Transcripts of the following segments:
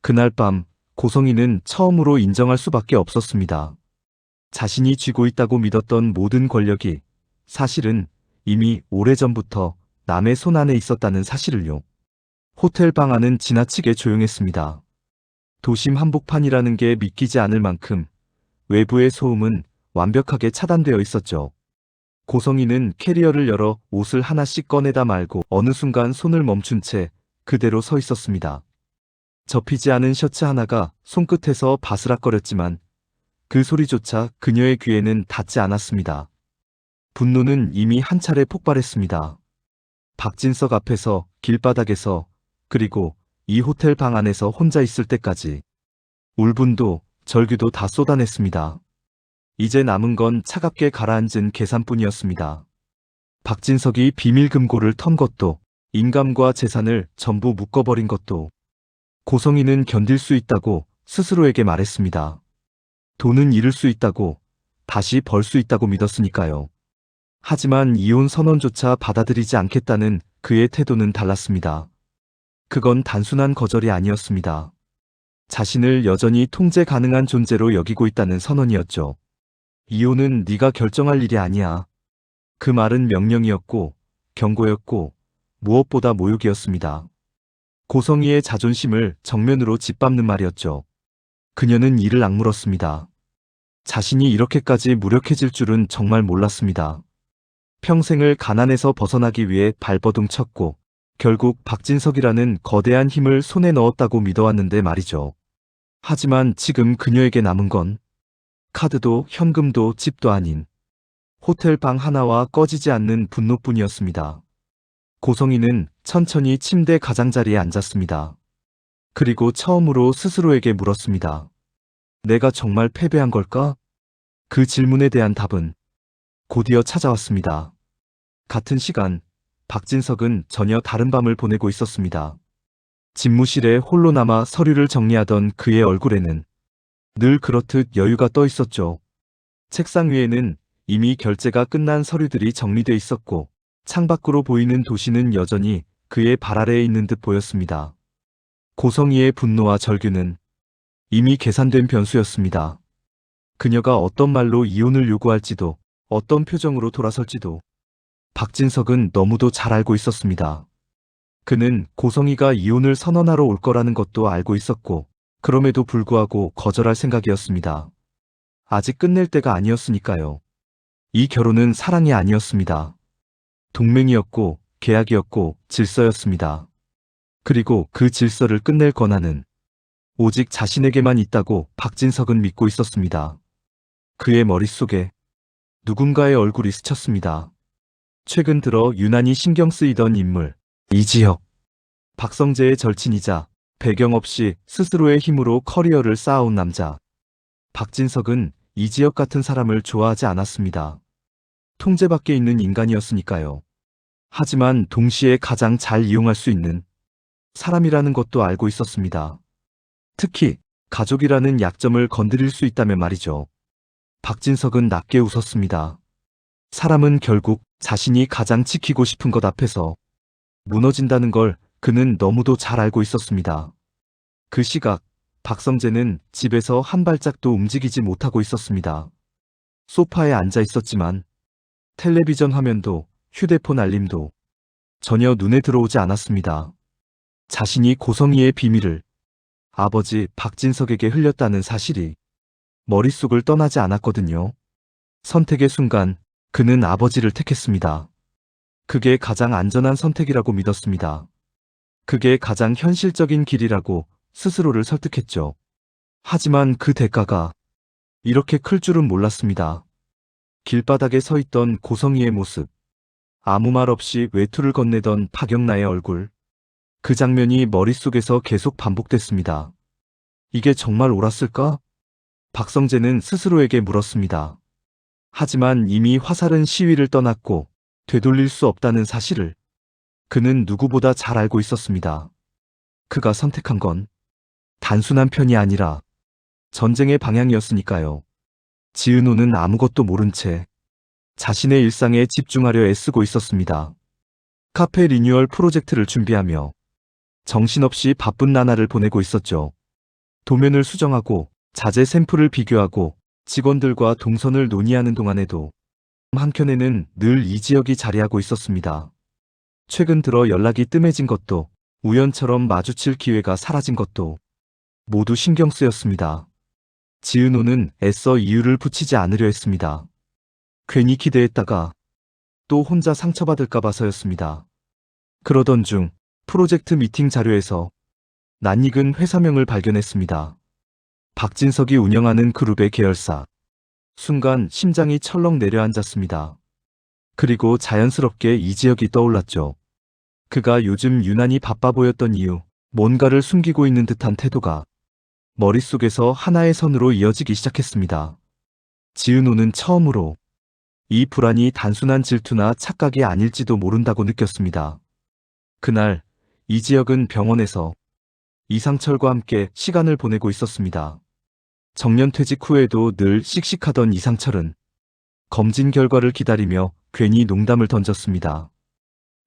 그날 밤 고성이는 처음으로 인정할 수밖에 없었습니다. 자신이 쥐고 있다고 믿었던 모든 권력이 사실은 이미 오래전부터 남의 손 안에 있었다는 사실을요. 호텔 방 안은 지나치게 조용했습니다. 도심 한복판이라는 게 믿기지 않을 만큼 외부의 소음은 완벽하게 차단되어 있었죠. 고성이는 캐리어를 열어 옷을 하나씩 꺼내다 말고 어느 순간 손을 멈춘 채 그대로 서 있었습니다. 접히지 않은 셔츠 하나가 손끝에서 바스락거렸지만 그 소리조차 그녀의 귀에는 닿지 않았습니다. 분노는 이미 한 차례 폭발했습니다. 박진석 앞에서, 길바닥에서, 그리고 이 호텔 방 안에서 혼자 있을 때까지 울분도 절규도 다 쏟아냈습니다. 이제 남은 건 차갑게 가라앉은 계산뿐이었습니다. 박진석이 비밀 금고를 턴 것도, 인감과 재산을 전부 묶어버린 것도 고성이는 견딜 수 있다고 스스로에게 말했습니다. 돈은 잃을 수 있다고, 다시 벌 수 있다고 믿었으니까요. 하지만 이혼 선언조차 받아들이지 않겠다는 그의 태도는 달랐습니다. 그건 단순한 거절이 아니었습니다. 자신을 여전히 통제 가능한 존재로 여기고 있다는 선언이었죠. 이혼은 네가 결정할 일이 아니야. 그 말은 명령이었고, 경고였고, 무엇보다 모욕이었습니다. 고성이의 자존심을 정면으로 짓밟는 말이었죠. 그녀는 이를 악물었습니다. 자신이 이렇게까지 무력해질 줄은 정말 몰랐습니다. 평생을 가난에서 벗어나기 위해 발버둥 쳤고 결국 박진석이라는 거대한 힘을 손에 넣었다고 믿어왔는데 말이죠. 하지만 지금 그녀에게 남은 건 카드도 현금도 집도 아닌 호텔 방 하나와 꺼지지 않는 분노뿐이었습니다. 고성이는 천천히 침대 가장자리에 앉았습니다. 그리고 처음으로 스스로에게 물었습니다. 내가 정말 패배한 걸까? 그 질문에 대한 답은 곧이어 찾아왔습니다. 같은 시간, 박진석은 전혀 다른 밤을 보내고 있었습니다. 집무실에 홀로 남아 서류를 정리하던 그의 얼굴에는 늘 그렇듯 여유가 떠 있었죠. 책상 위에는 이미 결제가 끝난 서류들이 정리돼 있었고 창밖으로 보이는 도시는 여전히 그의 발 아래에 있는 듯 보였습니다. 고성이의 분노와 절규는 이미 계산된 변수였습니다. 그녀가 어떤 말로 이혼을 요구할지도 어떤 표정으로 돌아설지도 박진석은 너무도 잘 알고 있었습니다. 그는 고성이가 이혼을 선언하러 올 거라는 것도 알고 있었고 그럼에도 불구하고 거절할 생각이었습니다. 아직 끝낼 때가 아니었으니까요. 이 결혼은 사랑이 아니었습니다. 동맹이었고 계약이었고 질서였습니다. 그리고 그 질서를 끝낼 권한은 오직 자신에게만 있다고 박진석은 믿고 있었습니다. 그의 머릿속에 누군가의 얼굴이 스쳤습니다. 최근 들어 유난히 신경 쓰이던 인물, 이지혁. 박성재의 절친이자 배경 없이 스스로의 힘으로 커리어를 쌓아온 남자. 박진석은 이지혁 같은 사람을 좋아하지 않았습니다. 통제 밖에 있는 인간이었으니까요. 하지만 동시에 가장 잘 이용할 수 있는 사람이라는 것도 알고 있었습니다. 특히 가족이라는 약점을 건드릴 수 있다면 말이죠. 박진석은 낮게 웃었습니다. 사람은 결국 자신이 가장 지키고 싶은 것 앞에서 무너진다는 걸 그는 너무도 잘 알고 있었습니다. 그 시각, 박성재는 집에서 한 발짝도 움직이지 못하고 있었습니다. 소파에 앉아 있었지만 텔레비전 화면도 휴대폰 알림도 전혀 눈에 들어오지 않았습니다. 자신이 고성이의 비밀을 아버지 박진석에게 흘렸다는 사실이 머릿속을 떠나지 않았거든요. 선택의 순간 그는 아버지를 택했습니다. 그게 가장 안전한 선택이라고 믿었습니다. 그게 가장 현실적인 길이라고 스스로를 설득했죠. 하지만 그 대가가 이렇게 클 줄은 몰랐습니다. 길바닥에 서 있던 고성이의 모습, 아무 말 없이 외투를 건네던 박영나의 얼굴, 그 장면이 머릿속에서 계속 반복됐습니다. 이게 정말 옳았을까? 박성재는 스스로에게 물었습니다. 하지만 이미 화살은 시위를 떠났고 되돌릴 수 없다는 사실을 그는 누구보다 잘 알고 있었습니다. 그가 선택한 건 단순한 편이 아니라 전쟁의 방향이었으니까요. 지은호는 아무것도 모른 채 자신의 일상에 집중하려 애쓰고 있었습니다. 카페 리뉴얼 프로젝트를 준비하며 정신없이 바쁜 나날을 보내고 있었죠. 도면을 수정하고 자재 샘플을 비교하고 직원들과 동선을 논의하는 동안에도 한켠에는 늘 이지혁이 자리하고 있었습니다. 최근 들어 연락이 뜸해진 것도, 우연처럼 마주칠 기회가 사라진 것도 모두 신경 쓰였습니다. 지은호는 애써 이유를 붙이지 않으려 했습니다. 괜히 기대했다가 또 혼자 상처받을까 봐서였습니다. 그러던 중 프로젝트 미팅 자료에서 낯익은 회사명을 발견했습니다. 박진석이 운영하는 그룹의 계열사. 순간 심장이 철렁 내려앉았습니다. 그리고 자연스럽게 이지혁이 떠올랐죠. 그가 요즘 유난히 바빠 보였던 이유, 뭔가를 숨기고 있는 듯한 태도가 머릿속에서 하나의 선으로 이어지기 시작했습니다. 지은호는 처음으로 이 불안이 단순한 질투나 착각이 아닐지도 모른다고 느꼈습니다. 그날 이지혁은 병원에서 이상철과 함께 시간을 보내고 있었습니다. 정년퇴직 후에도 늘 씩씩하던 이상철은 검진 결과를 기다리며 괜히 농담을 던졌습니다.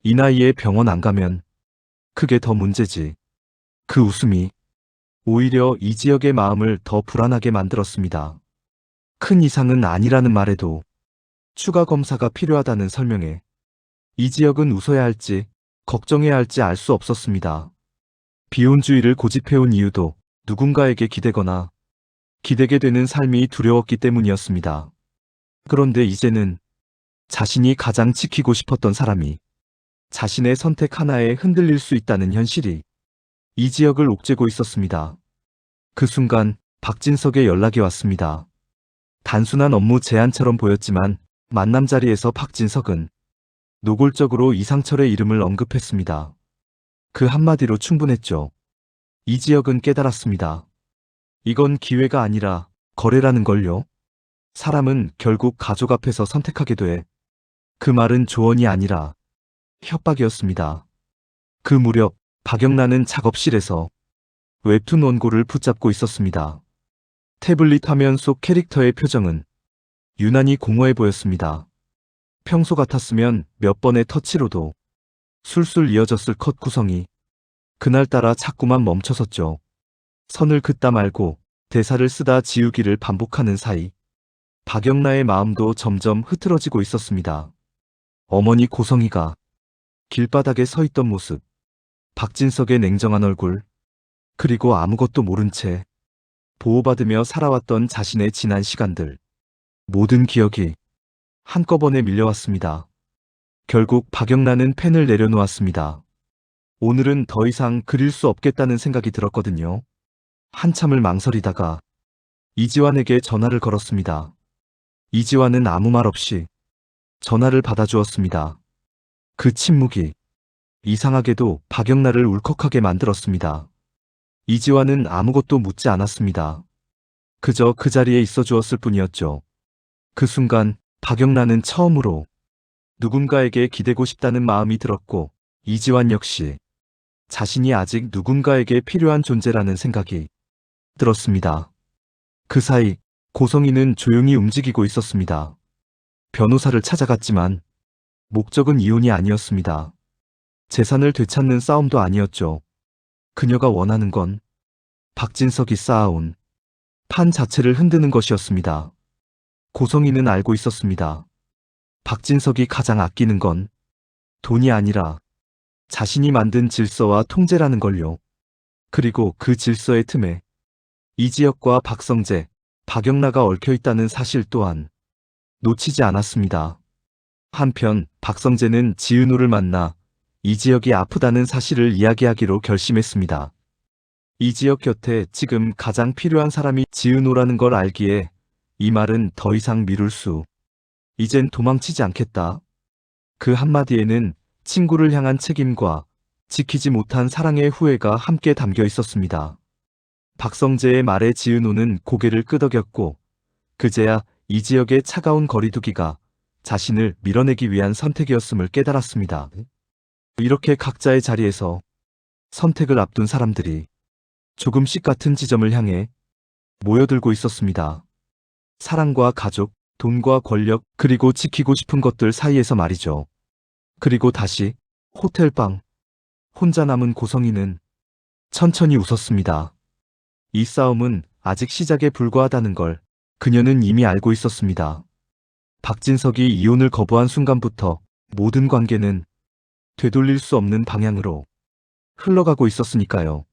이 나이에 병원 안 가면 그게 더 문제지. 그 웃음이 오히려 이지혁의 마음을 더 불안하게 만들었습니다. 큰 이상은 아니라는 말에도 추가 검사가 필요하다는 설명에 이지혁은 웃어야 할지 걱정해야 할지 알 수 없었습니다. 비혼주의를 고집해온 이유도 누군가에게 기대거나 기대게 되는 삶이 두려웠기 때문이었습니다. 그런데 이제는 자신이 가장 지키고 싶었던 사람이 자신의 선택 하나에 흔들릴 수 있다는 현실이 이지혁을 옥죄고 있었습니다. 그 순간 박진석의 연락이 왔습니다. 단순한 업무 제안처럼 보였지만 만남 자리에서 박진석은 노골적으로 이상철의 이름을 언급했습니다. 그 한마디로 충분했죠. 이지혁은 깨달았습니다. 이건 기회가 아니라 거래라는 걸요. 사람은 결국 가족 앞에서 선택하게 돼. 그 말은 조언이 아니라 협박이었습니다. 그 무렵 박영란은 작업실에서 웹툰 원고를 붙잡고 있었습니다. 태블릿 화면 속 캐릭터의 표정은 유난히 공허해 보였습니다. 평소 같았으면 몇 번의 터치로도 술술 이어졌을 컷 구성이 그날따라 자꾸만 멈춰섰죠. 선을 긋다 말고 대사를 쓰다 지우기를 반복하는 사이 박영라의 마음도 점점 흐트러지고 있었습니다. 어머니 고성희가 길바닥에 서 있던 모습, 박진석의 냉정한 얼굴, 그리고 아무것도 모른 채 보호받으며 살아왔던 자신의 지난 시간들, 모든 기억이 한꺼번에 밀려왔습니다. 결국 박영란은 펜을 내려놓았습니다. 오늘은 더 이상 그릴 수 없겠다는 생각이 들었거든요. 한참을 망설이다가 이지환에게 전화를 걸었습니다. 이지환은 아무 말 없이 전화를 받아주었습니다. 그 침묵이 이상하게도 박영란을 울컥하게 만들었습니다. 이지환은 아무것도 묻지 않았습니다. 그저 그 자리에 있어 주었을 뿐이었죠. 그 순간 박영란은 처음으로 누군가에게 기대고 싶다는 마음이 들었고 이지환 역시 자신이 아직 누군가에게 필요한 존재라는 생각이 들었습니다. 그 사이 고성희는 조용히 움직이고 있었습니다. 변호사를 찾아갔지만 목적은 이혼이 아니었습니다. 재산을 되찾는 싸움도 아니었죠. 그녀가 원하는 건 박진석이 쌓아온 판 자체를 흔드는 것이었습니다. 고성희는 알고 있었습니다. 박진석이 가장 아끼는 건 돈이 아니라 자신이 만든 질서와 통제라는 걸요. 그리고 그 질서의 틈에 이지혁과 박성재, 박영라가 얽혀있다는 사실 또한 놓치지 않았습니다. 한편 박성재는 지은호를 만나 이지혁이 아프다는 사실을 이야기하기로 결심했습니다. 이지혁 곁에 지금 가장 필요한 사람이 지은호라는 걸 알기에 이 말은 더 이상 미룰 수, 이젠 도망치지 않겠다. 그 한마디에는 친구를 향한 책임과 지키지 못한 사랑의 후회가 함께 담겨 있었습니다. 박성재의 말에 지은호는 고개를 끄덕였고 그제야 이지혁의 차가운 거리두기가 자신을 밀어내기 위한 선택이었음을 깨달았습니다. 이렇게 각자의 자리에서 선택을 앞둔 사람들이 조금씩 같은 지점을 향해 모여들고 있었습니다. 사랑과 가족, 돈과 권력, 그리고 지키고 싶은 것들 사이에서 말이죠. 그리고 다시 호텔방. 혼자 남은 고성희는 천천히 웃었습니다. 이 싸움은 아직 시작에 불과하다는 걸 그녀는 이미 알고 있었습니다. 박진석이 이혼을 거부한 순간부터 모든 관계는 되돌릴 수 없는 방향으로 흘러가고 있었으니까요.